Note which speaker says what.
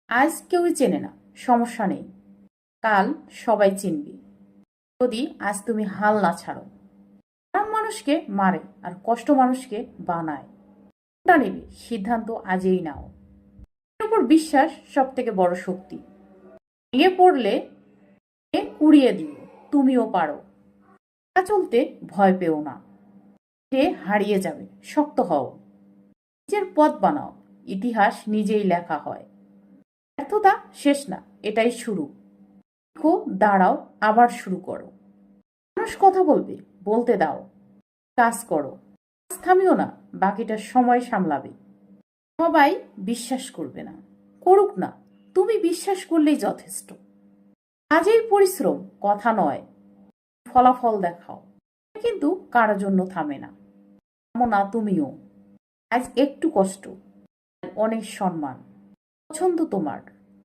Speaker 1: আজ কেউই চেনে না, সমস্যা নেই, কাল সবাই চিনবে। যদি আজ তুমি হাল না ছাড়ো। খারাপ মানুষকে মারে আর কষ্ট মানুষকে বানায়। কোনটা নেবে সিদ্ধান্ত আজই নাও। এর উপর বিশ্বাস সব থেকে বড় শক্তি। ভেঙে পড়লে কুড়িয়ে দিও, তুমিও পারো। একা চলতে ভয় পেও না, সে হারিয়ে যাবে, শক্ত হও। নিজের পথ বানাও, ইতিহাস নিজেই লেখা হয়। ব্যর্থতা শেষ না, এটাই শুরু। দেখো, দাঁড়াও, আবার শুরু করো। মানুষ কথা বলবে, বলতে দাও। কাজ করো, কাজ থামিও না, বাকিটা সময় সামলাবে। সবাই বিশ্বাস করবে না, করুক না, তুমি বিশ্বাস করলেই যথেষ্ট। কাজেই পরিশ্রম, কথা নয়। ফলাফল দেখাও, কিন্তু কারো জন্য থামে না। থামো না তুমিও। আজ একটু কষ্ট, অনেক সম্মান। পছন্দ তোমার,